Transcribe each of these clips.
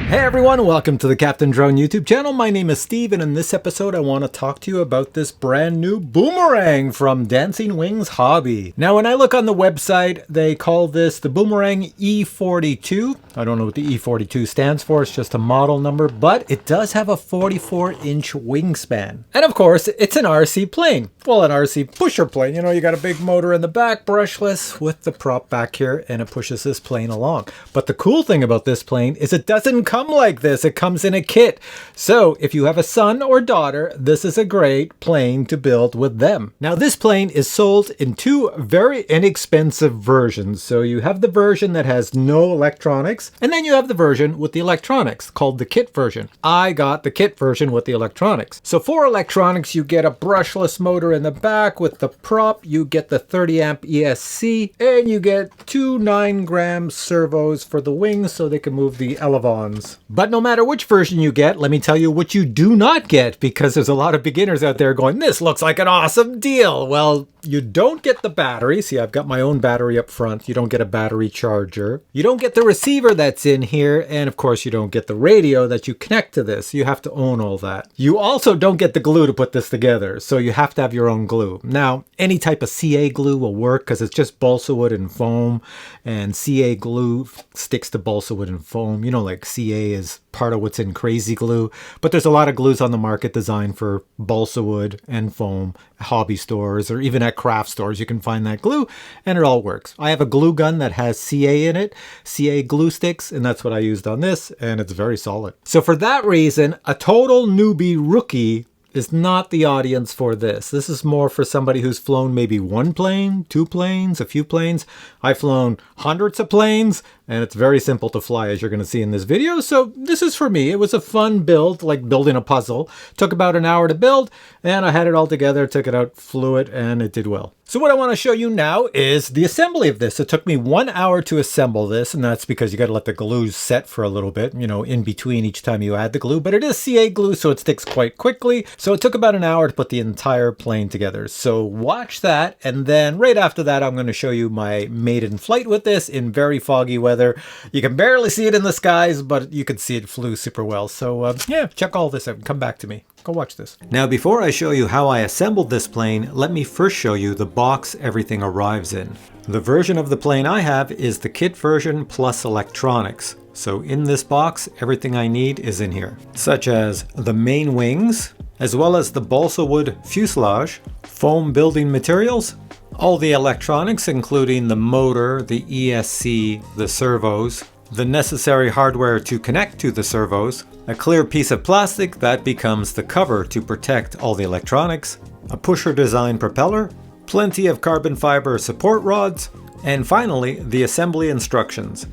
Hey everyone, welcome to the Captain Drone YouTube channel. My name is Steve, and in this episode I want to talk to you about this brand new Boomerang from Dancing Wings Hobby. Now when I look on the website, they call this the Boomerang E42. I don't know what the E42 stands for, it's just a model number, but it does have a 44-inch wingspan. And of course, it's an RC plane. Well, an RC pusher plane. You know, you got a big motor in the back, brushless, with the prop back here, and it pushes this plane along. But the cool thing about this plane is it doesn't come like this. It comes in a kit. So if you have a son or daughter, this is a great plane to build with them. Now this plane is sold in two very inexpensive versions. So you have the version that has no electronics, and then you have the version with the electronics called the kit version. I got the kit version with the electronics. So for electronics, you get a brushless motor in the back with the prop, you get the 30 amp ESC, and you get two 9-gram servos for the wings so they can move the elevons. But no matter which version you get, let me tell you what you do not get, because there's a lot of beginners out there going, this looks like an awesome deal. Well, you don't get the battery. See, I've got my own battery up front. You don't get a battery charger. You don't get the receiver that's in here. And of course, you don't get the radio that you connect to this. You have to own all that. You also don't get the glue to put this together. So you have to have your own glue. Now, any type of CA glue will work because it's just balsa wood and foam. And CA glue sticks to balsa wood and foam. You know, like CA is part of what's in Crazy Glue. But there's a lot of glues on the market designed for balsa wood and foam, hobby stores, or even at craft stores. You can find that glue and it all works. I have a glue gun that has CA in it, CA glue sticks, and that's what I used on this, and it's very solid. So for that reason, a total newbie rookie is not the audience for this. This is more for somebody who's flown maybe one plane, two planes, a few planes. I've flown hundreds of planes, and it's very simple to fly, as you're going to see in this video. So this is for me. It was a fun build, like building a puzzle. Took about an hour to build, and I had it all together, took it out, flew it, and it did well. So what I want to show you now is the assembly of this. It took me 1 hour to assemble this, and that's because you got to let the glue set for a little bit, you know, in between each time you add the glue. But it is CA glue, so it sticks quite quickly. So it took about an hour to put the entire plane together. So watch that, and then right after that, I'm going to show you my maiden flight with this in very foggy weather. You can barely see it in the skies, but you can see it flew super well. So yeah, check all this out and come back to me. Go watch this. Now, before I show you how I assembled this plane, let me first show you the box everything arrives in. The version of the plane I have is the kit version plus electronics. So in this box, everything I need is in here, such as the main wings, as well as the balsa wood fuselage, foam building materials, all the electronics, including the motor, the ESC, the servos, the necessary hardware to connect to the servos, a clear piece of plastic that becomes the cover to protect all the electronics, a pusher design propeller, plenty of carbon fiber support rods, and finally the assembly instructions.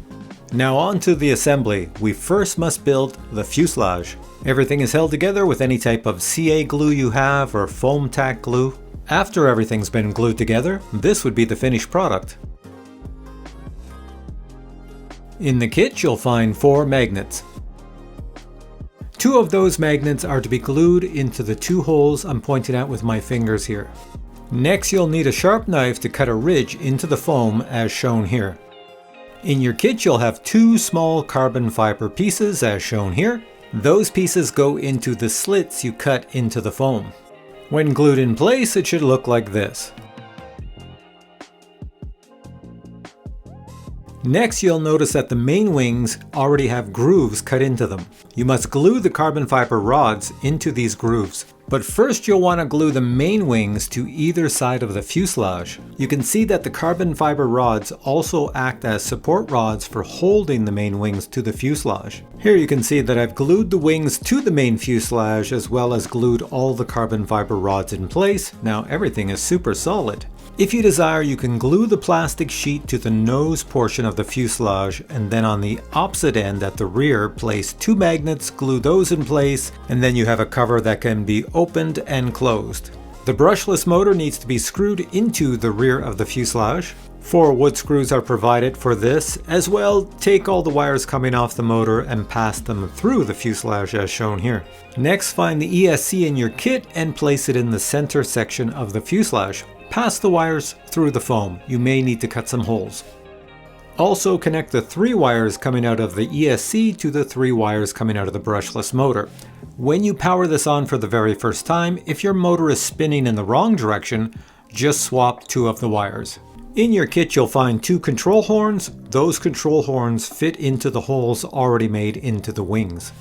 Now on to the assembly. We first must build the fuselage. Everything is held together with any type of CA glue you have or foam tack glue. After everything's been glued together, this would be the finished product. In the kit, you'll find 4 magnets. 2 of those magnets are to be glued into the 2 holes I'm pointing out with my fingers here. Next, you'll need a sharp knife to cut a ridge into the foam as shown here. In your kit, you'll have 2 small carbon fiber pieces as shown here. Those pieces go into the slits you cut into the foam. When glued in place, it should look like this. Next, you'll notice that the main wings already have grooves cut into them. You must glue the carbon fiber rods into these grooves. But first you'll want to glue the main wings to either side of the fuselage. You can see that the carbon fiber rods also act as support rods for holding the main wings to the fuselage. Here you can see that I've glued the wings to the main fuselage as well as glued all the carbon fiber rods in place. Now everything is super solid. If you desire, you can glue the plastic sheet to the nose portion of the fuselage, and then on the opposite end at the rear, place 2 magnets, glue those in place, and then you have a cover that can be opened and closed. The brushless motor needs to be screwed into the rear of the fuselage. 4 wood screws are provided for this. As well, take all the wires coming off the motor and pass them through the fuselage as shown here. Next, find the ESC in your kit and place it in the center section of the fuselage. Pass the wires through the foam. You may need to cut some holes. Also connect the 3 wires coming out of the ESC to the 3 wires coming out of the brushless motor. When you power this on for the very first time, if your motor is spinning in the wrong direction, just swap 2 of the wires. In your kit you'll find 2 control horns. Those control horns fit into the holes already made into the wings.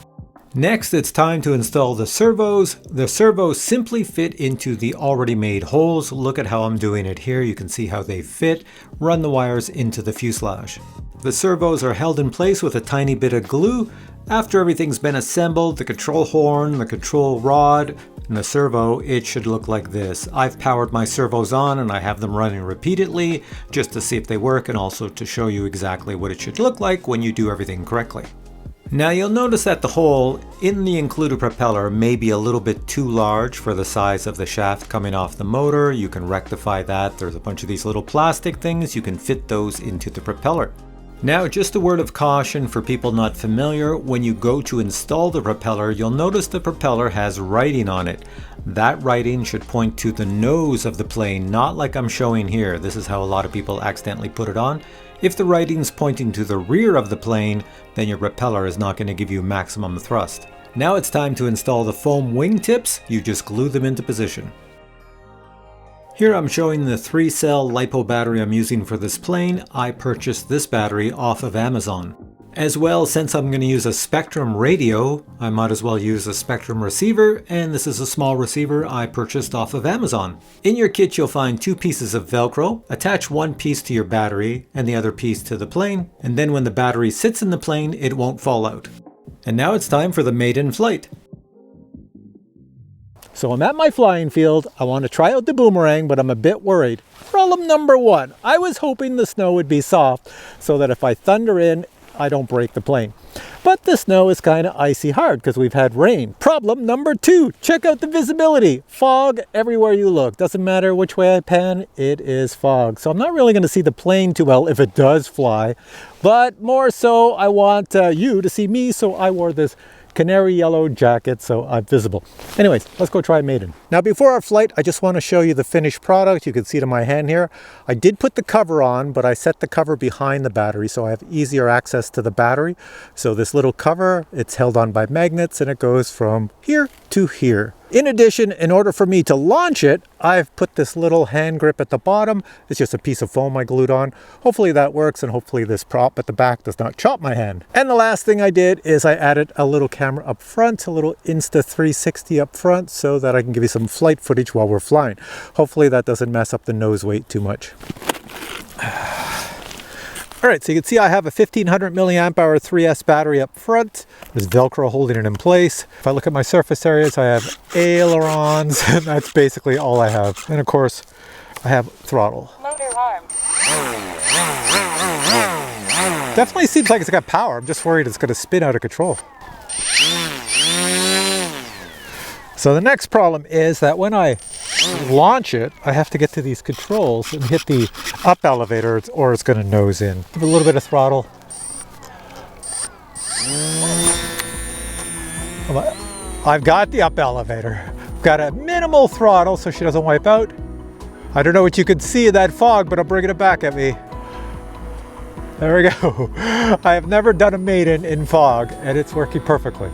Next, it's time to install the servos. The servos simply fit into the already made holes. Look at how I'm doing it here. You can see how they fit. Run the wires into the fuselage. The servos are held in place with a tiny bit of glue. After everything's been assembled, the control horn, the control rod, and the servo, it should look like this. I've powered my servos on and I have them running repeatedly just to see if they work and also to show you exactly what it should look like when you do everything correctly. Now you'll notice that the hole in the included propeller may be a little bit too large for the size of the shaft coming off the motor. You can rectify that. There's a bunch of these little plastic things. You can fit those into the propeller. Now just a word of caution for people not familiar. When you go to install the propeller, you'll notice the propeller has writing on it. That writing should point to the nose of the plane, not like I'm showing here. This is how a lot of people accidentally put it on. If the writing's pointing to the rear of the plane, then your propeller is not going to give you maximum thrust. Now it's time to install the foam wingtips. You just glue them into position. Here I'm showing the 3-cell LiPo battery I'm using for this plane. I purchased this battery off of Amazon. As well, since I'm going to use a Spectrum radio, I might as well use a Spectrum receiver, and this is a small receiver I purchased off of Amazon. In your kit you'll find 2 pieces of Velcro. Attach one piece to your battery and the other piece to the plane, and then when the battery sits in the plane, it won't fall out. And now it's time for the Maiden Flight. So I'm at my flying field. I want to try out the Boomerang, but I'm a bit worried. Problem number 1, I was hoping the snow would be soft so that if I thunder in, I don't break the plane. But the snow is kind of icy hard because we've had rain. Problem number 2, check out the visibility. Fog everywhere you look. Doesn't matter which way I pan, it is fog. So I'm not really going to see the plane too well if it does fly. But more so, I want you to see me, so I wore this canary yellow jacket so I'm visible. Anyways, let's go try Maiden. Now before our flight, I just want to show you the finished product. You can see it in my hand here. I did put the cover on, but I set the cover behind the battery so I have easier access to the battery. So this little cover, it's held on by magnets and it goes from here to here. In addition, in order for me to launch it, I've put this little hand grip at the bottom. It's just a piece of foam I glued on. Hopefully that works, and hopefully this prop at the back does not chop my hand. And the last thing I did is I added a little camera up front, a little Insta360 up front, so that I can give you some flight footage while we're flying. Hopefully that doesn't mess up the nose weight too much. All right, so you can see I have a 1500 milliamp hour 3S battery up front. There's Velcro holding it in place. If I look at my surface areas, I have ailerons, and that's basically all I have. And of course, I have throttle. Motor arm. Definitely seems like it's got power. I'm just worried it's going to spin out of control. So the next problem is that when I launch it, I have to get to these controls and hit the up elevator or it's going to nose in. Give it a little bit of throttle. I've got the up elevator. Got a minimal throttle so she doesn't wipe out. I don't know what you can see in that fog, but I'm bringing it back at me. There we go. I have never done a Maiden in fog and it's working perfectly.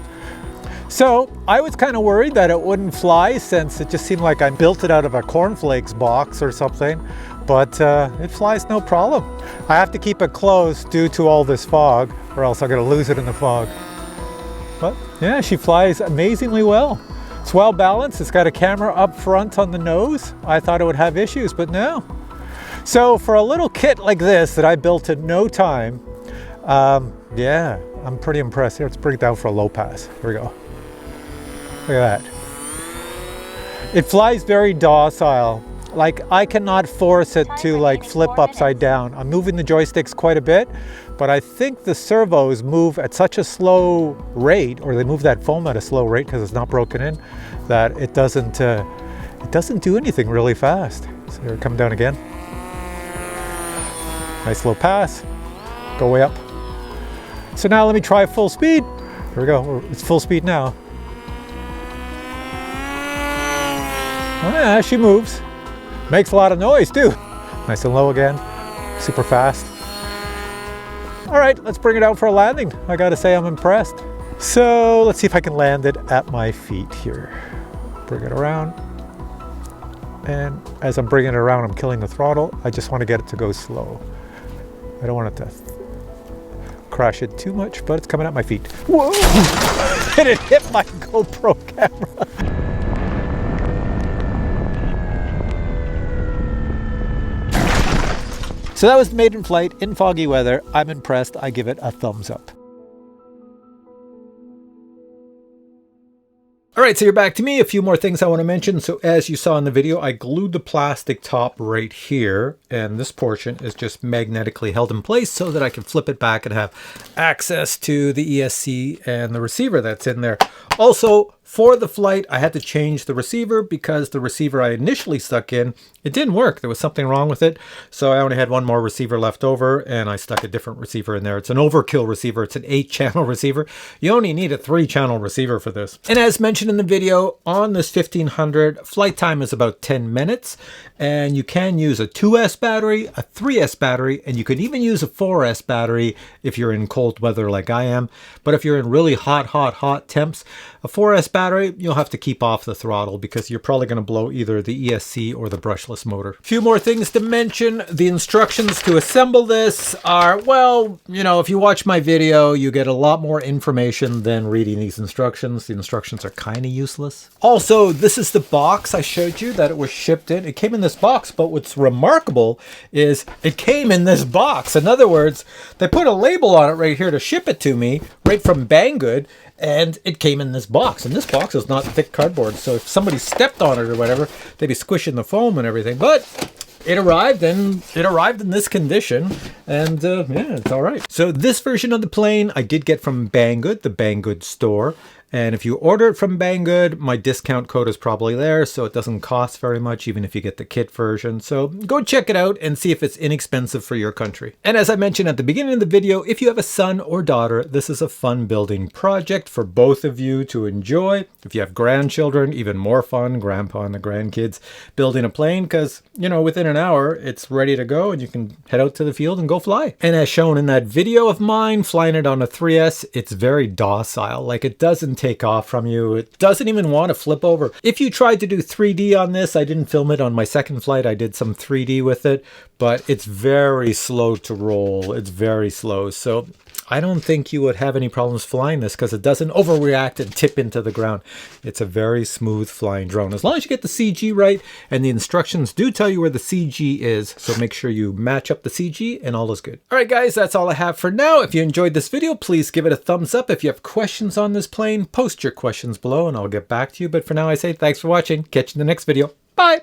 So I was kind of worried that it wouldn't fly since it just seemed like I built it out of a cornflakes box or something, but it flies no problem. I have to keep it closed due to all this fog or else I'm going to lose it in the fog. But yeah, she flies amazingly well. It's well balanced. It's got a camera up front on the nose. I thought it would have issues, but no. So for a little kit like this that I built in no time, yeah, I'm pretty impressed. Here, let's bring it down for a low pass. Here we go. Look at that. It flies very docile. Like I cannot force it to like flip upside down. I'm moving the joysticks quite a bit, but I think the servos move at such a slow rate, or they move that foam at a slow rate because it's not broken in, that it doesn't do anything really fast. So here, come down again. Nice low pass. Go way up. So now let me try full speed. Here we go. It's full speed now. Oh yeah, she moves. Makes a lot of noise too. Nice and low again. Super fast. All right, let's bring it out for a landing. I gotta say I'm impressed. So let's see if I can land it at my feet here. Bring it around. And as I'm bringing it around, I'm killing the throttle. I just want to get it to go slow. I don't want it to crash it too much, but it's coming at my feet. Whoa! And it hit my GoPro camera. So that was Maiden Flight in foggy weather. I'm impressed. I give it a thumbs up. All right, so you're back to me. A few more things I want to mention. So as you saw in the video, I glued the plastic top right here, and this portion is just magnetically held in place so that I can flip it back and have access to the ESC and the receiver that's in there. Also, for the flight, I had to change the receiver because the receiver I initially stuck in, it didn't work. There was something wrong with it. So I only had one more receiver left over, and I stuck a different receiver in there. It's an overkill receiver. It's an 8-channel receiver. You only need a 3-channel receiver for this. And as mentioned in the video, on this 1500, flight time is about 10 minutes. And you can use a 2S battery, a 3S battery, and you can even use a 4S battery if you're in cold weather like I am. But if you're in really hot temps, a 4S battery, you'll have to keep off the throttle because you're probably going to blow either the ESC or the brushless motor. A few more things to mention. The instructions to assemble this are, well, you know, if you watch my video, you get a lot more information than reading these instructions. The instructions are kind of useless. Also, this is the box I showed you that it was shipped in. It came in this box, but what's remarkable is it came in this box. In other words, they put a label on it right here to ship it to me right from Banggood. And it came in this box, and this box is not thick cardboard, so if somebody stepped on it or whatever, they'd be squishing the foam and everything. But it arrived in this condition, and yeah, it's all right. So this version of the plane I did get from Banggood, the Banggood store. And if you order it from Banggood, my discount code is probably there, so it doesn't cost very much, even if you get the kit version. So go check it out and see if it's inexpensive for your country. And as I mentioned at the beginning of the video, if you have a son or daughter, this is a fun building project for both of you to enjoy. If you have grandchildren, even more fun, grandpa and the grandkids building a plane, because, you know, within an hour, it's ready to go and you can head out to the field and go fly. And as shown in that video of mine, flying it on a 3S, it's very docile. Like, it doesn't take off from you. It doesn't even want to flip over. If you tried to do 3D on this, I didn't film it on my second flight. I did some 3D with it, but it's very slow to roll. It's very slow. So I don't think you would have any problems flying this because it doesn't overreact and tip into the ground. It's a very smooth flying drone. As long as you get the CG right, and the instructions do tell you where the CG is, so make sure you match up the CG and all is good. All right, guys, that's all I have for now. If you enjoyed this video, please give it a thumbs up. If you have questions on this plane, post your questions below and I'll get back to you. But for now, I say thanks for watching. Catch you in the next video. Bye.